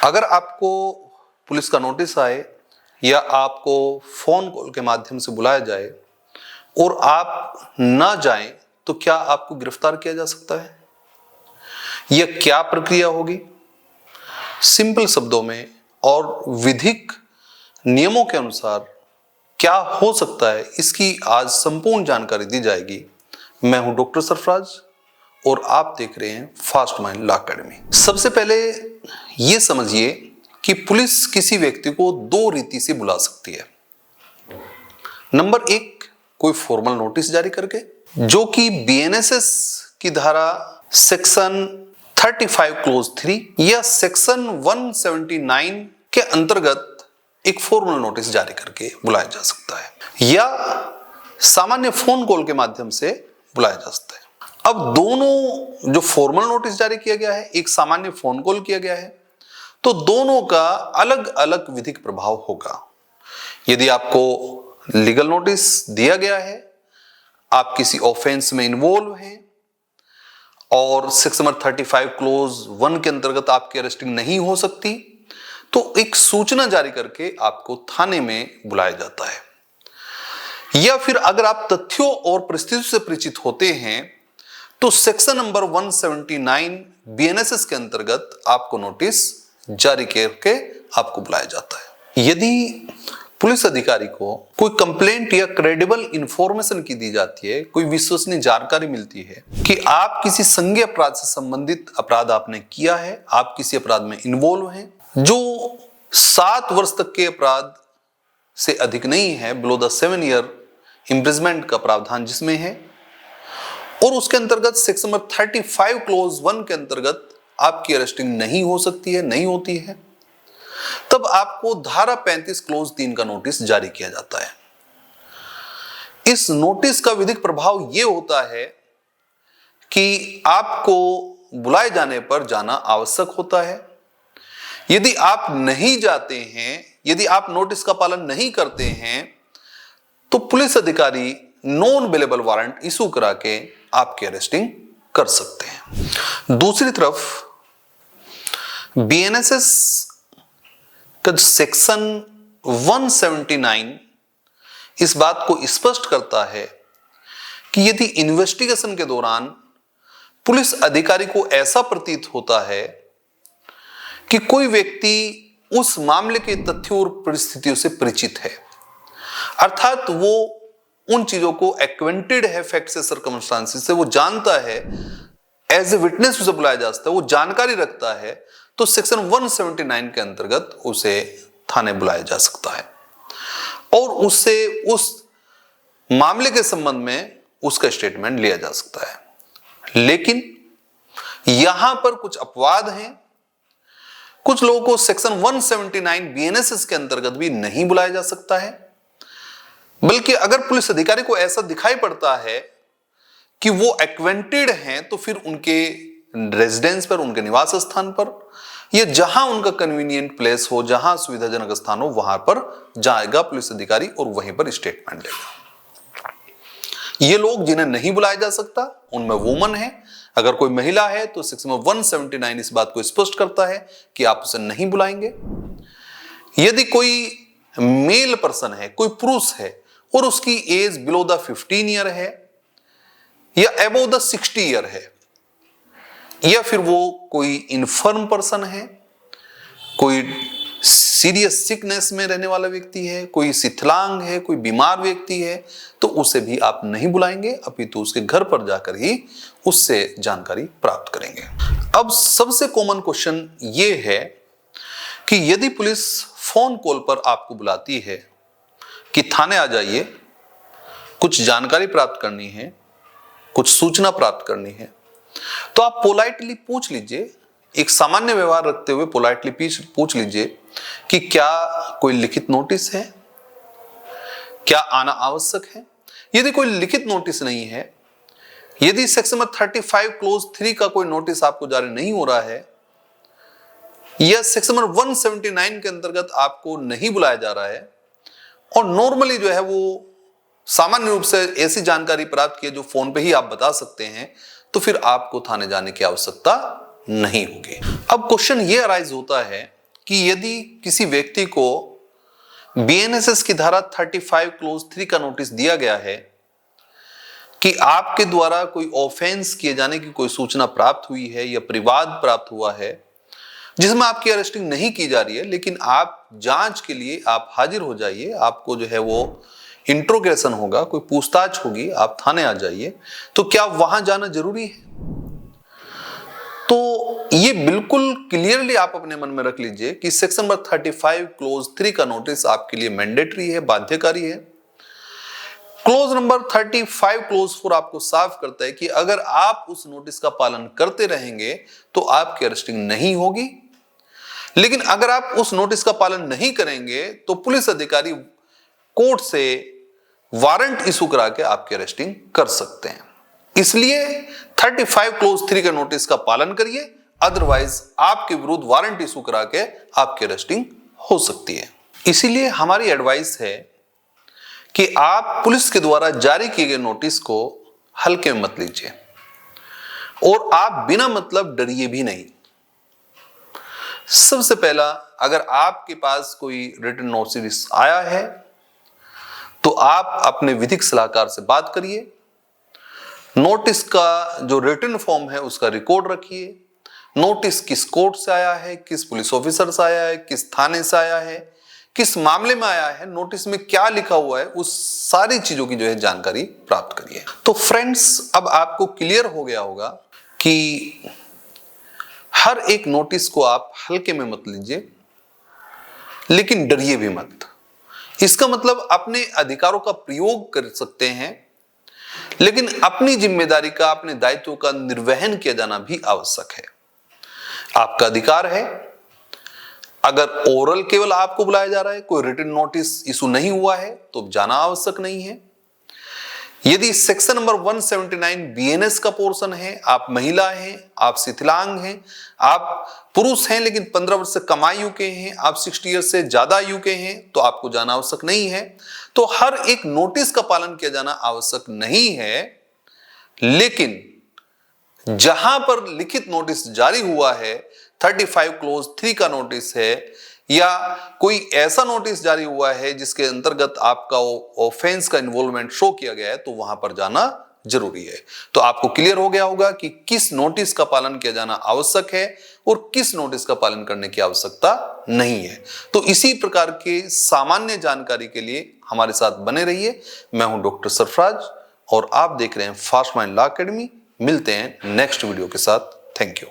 अगर आपको पुलिस का नोटिस आए या आपको फोन कॉल के माध्यम से बुलाया जाए और आप ना जाएं तो क्या आपको गिरफ्तार किया जा सकता है? यह क्या प्रक्रिया होगी? सिंपल शब्दों में और विधिक नियमों के अनुसार क्या हो सकता है, इसकी आज संपूर्ण जानकारी दी जाएगी। मैं हूं डॉक्टर सरफराज और आप देख रहे हैं फास्ट माइंड लॉ एकेडमी। सबसे पहले यह समझिए कि पुलिस किसी व्यक्ति को दो रीति से बुला सकती है। नंबर एक, कोई फॉर्मल नोटिस जारी करके, जो कि बीएनएसएस की धारा सेक्शन 35 क्लोज 3 या सेक्शन 179 के अंतर्गत एक फॉर्मल नोटिस जारी करके बुलाया जा सकता है, या सामान्य फोन कॉल के माध्यम से बुलाया जा सकता है। अब दोनों, जो फॉर्मल नोटिस जारी किया गया है, एक सामान्य फोन कॉल किया गया है, तो दोनों का अलग अलग विधिक प्रभाव होगा। यदि आपको लीगल नोटिस दिया गया है, आप किसी ऑफेंस में इन्वॉल्व हैं और सेक्शन 35 क्लोज 1 के अंतर्गत आपकी अरेस्टिंग नहीं हो सकती, तो एक सूचना जारी करके आपको थाने में बुलाया जाता है। या फिर अगर आप तथ्यों और परिस्थितियों से परिचित होते हैं तो सेक्शन नंबर 179 बीएनएसएस के अंतर्गत आपको नोटिस जारी करके आपको बुलाया जाता है। यदि पुलिस अधिकारी को कोई कंप्लेंट या क्रेडिबल इंफॉर्मेशन की दी जाती है, कोई विश्वसनीय जानकारी मिलती है कि आप किसी संज्ञेय अपराध से संबंधित अपराध आपने किया है, आप किसी अपराध में इन्वॉल्व हैं जो 7 वर्ष तक के अपराध से अधिक नहीं है, बिलो द 7 ईयर इम्प्रिजमेंट का प्रावधान जिसमें है, और उसके अंतर्गत सेक्शन नंबर 35 क्लोज 1 के अंतर्गत आपकी अरेस्टिंग नहीं हो सकती है, नहीं होती है, तब आपको धारा 35 क्लोज 3 का नोटिस जारी किया जाता है। इस नोटिस का विधिक प्रभाव यह होता है कि आपको बुलाए जाने पर जाना आवश्यक होता है। यदि आप नहीं जाते हैं, यदि आप नोटिस का पालन नहीं करते हैं, तो पुलिस अधिकारी नॉन बेलेबल वारंट इशू करा के आपकी अरेस्टिंग कर सकते हैं। दूसरी तरफ बीएनएसएस का सेक्शन 179 इस बात को स्पष्ट करता है कि यदि इन्वेस्टिगेशन के दौरान पुलिस अधिकारी को ऐसा प्रतीत होता है कि कोई व्यक्ति उस मामले के तथ्यों और परिस्थितियों से परिचित है, अर्थात वो उन चीजों को एक्वेंटेड है फैक्ट्स से, सर्कमस्टांसेस से, वो जानता है, एज ए विटनेस उसे बुलाया जा सकता है, वो जानकारी रखता है, तो सेक्शन 179 के अंतर्गत उसे थाने बुलाया जा सकता है और उससे उस मामले के संबंध में उसका स्टेटमेंट लिया जा सकता है। लेकिन यहां पर कुछ अपवाद हैं। कुछ लोगों को सेक्शन 179 बीएनएसएस के अंतर्गत भी नहीं बुलाया जा सकता है, बल्कि अगर पुलिस अधिकारी को ऐसा दिखाई पड़ता है कि वो एक्वेंटेड हैं, तो फिर उनके रेजिडेंस पर, उनके निवास स्थान पर, या जहां उनका कन्वीनियंट प्लेस हो, जहां सुविधाजनक स्थान हो, वहां पर जाएगा पुलिस अधिकारी और वहीं पर स्टेटमेंट लेगा। ये लोग जिन्हें नहीं बुलाया जा सकता उनमें वुमन है। अगर कोई महिला है तो सेक्शन 179 इस बात को स्पष्ट करता है कि आप उसे नहीं बुलाएंगे। यदि कोई मेल पर्सन है, कोई पुरुष है और उसकी एज बिलो द 15 ईयर है या अबव द 60 ईयर है, या फिर वो कोई इन्फर्म पर्सन है, कोई सीरियस सिकनेस में रहने वाला व्यक्ति है, कोई शिथिलांग है, कोई बीमार व्यक्ति है, तो उसे भी आप नहीं बुलाएंगे, अपितु उसके घर पर जाकर ही उससे जानकारी प्राप्त करेंगे। अब सबसे कॉमन क्वेश्चन ये है कि यदि पुलिस फोन कॉल पर आपको बुलाती है कि थाने आ जाइए, कुछ जानकारी प्राप्त करनी है, कुछ सूचना प्राप्त करनी है, तो आप पोलाइटली पूछ लीजिए, एक सामान्य व्यवहार रखते हुए पोलाइटली पूछ लीजिए कि क्या कोई लिखित नोटिस है, क्या आना आवश्यक है। यदि कोई लिखित नोटिस नहीं है, यदि सेक्शन 35 क्लोज 3 का कोई नोटिस आपको जारी नहीं हो रहा है, या सेक्शन 179 के अंतर्गत आपको नहीं बुलाया जा रहा है, और नॉर्मली जो है वो सामान्य रूप से ऐसी जानकारी प्राप्त की जो फोन पे ही आप बता सकते हैं, तो फिर आपको थाने जाने की आवश्यकता नहीं होगी। अब क्वेश्चन ये अराइज होता है कि यदि किसी व्यक्ति को BNSS की धारा 35 क्लोज 3 का नोटिस दिया गया है कि आपके द्वारा कोई ऑफेंस किए जाने की कोई सूचना प्राप्त हुई है या परिवाद प्राप्त हुआ है जिसमें आपकी अरेस्टिंग नहीं की जा रही है, लेकिन आप जांच के लिए आप हाजिर हो जाइए, आपको जो है वो इंट्रोगेशन होगा, कोई पूछताछ होगी, आप थाने आ जाइए, तो क्या वहां जाना जरूरी है? तो ये बिल्कुल क्लियरली आप अपने मन में रख लीजिए कि सेक्शन नंबर 35 क्लोज 3 का नोटिस आपके लिए मैंडेटरी है, बाध्यकारी है। क्लोज नंबर 35 क्लोज 4 आपको साफ करता है कि अगर आप उस नोटिस का पालन करते रहेंगे तो आपकी अरेस्टिंग नहीं होगी, लेकिन अगर आप उस नोटिस का पालन नहीं करेंगे तो पुलिस अधिकारी कोर्ट से वारंट इशू करा के आपकी अरेस्टिंग कर सकते हैं। इसलिए 35 क्लोज 3 के नोटिस का पालन करिए, अदरवाइज आपके विरुद्ध वारंट इशू करा के आपकी अरेस्टिंग हो सकती है। इसीलिए हमारी एडवाइस है कि आप पुलिस के द्वारा जारी किए गए नोटिस को हल्के में मत लीजिए और आप बिना मतलब डरिए भी नहीं। सबसे पहला, अगर आपके पास कोई रिटन नोटिस आया है तो आप अपने विधिक सलाहकार से बात करिए, नोटिस का जो रिटन फॉर्म है उसका रिकॉर्ड रखिए, नोटिस किस कोर्ट से आया है, किस पुलिस ऑफिसर से आया है, किस थाने से आया है, किस मामले में आया है, नोटिस में क्या लिखा हुआ है, उस सारी चीजों की जो है जानकारी प्राप्त करिए। तो फ्रेंड्स, अब आपको क्लियर हो गया होगा कि हर एक नोटिस को आप हल्के में मत लीजिए, लेकिन डरिए भी मत। इसका मतलब अपने अधिकारों का प्रयोग कर सकते हैं, लेकिन अपनी जिम्मेदारी का, अपने दायित्व का निर्वहन किया जाना भी आवश्यक है। आपका अधिकार है। अगर ओरल केवल आपको बुलाया जा रहा है, कोई रिटन नोटिस इशू नहीं हुआ है, तो जाना आवश्यक नहीं है। यदि सेक्शन नंबर 179 BNS का पोर्शन है, आप महिला हैं, आप शिथिलांग हैं, आप पुरुष हैं लेकिन 15 वर्ष से कम आयु के हैं, आप 60 ईयर से ज्यादा आयु के हैं, तो आपको जाना आवश्यक नहीं है। तो हर एक नोटिस का पालन किया जाना आवश्यक नहीं है, लेकिन जहां पर लिखित नोटिस जारी हुआ है, 35 क्लोज 3 का नोटिस है, या कोई ऐसा नोटिस जारी हुआ है जिसके अंतर्गत आपका ऑफेंस का इन्वॉल्वमेंट शो किया गया है, तो वहां पर जाना जरूरी है। तो आपको क्लियर हो गया होगा कि किस नोटिस का पालन किया जाना आवश्यक है और किस नोटिस का पालन करने की आवश्यकता नहीं है। तो इसी प्रकार के सामान्य जानकारी के लिए हमारे साथ बने रहिए। मैं हूं डॉक्टर सरफराज और आप देख रहे हैं फास्ट माइंड लॉ एकेडमी। मिलते हैं नेक्स्ट वीडियो के साथ। Thank you.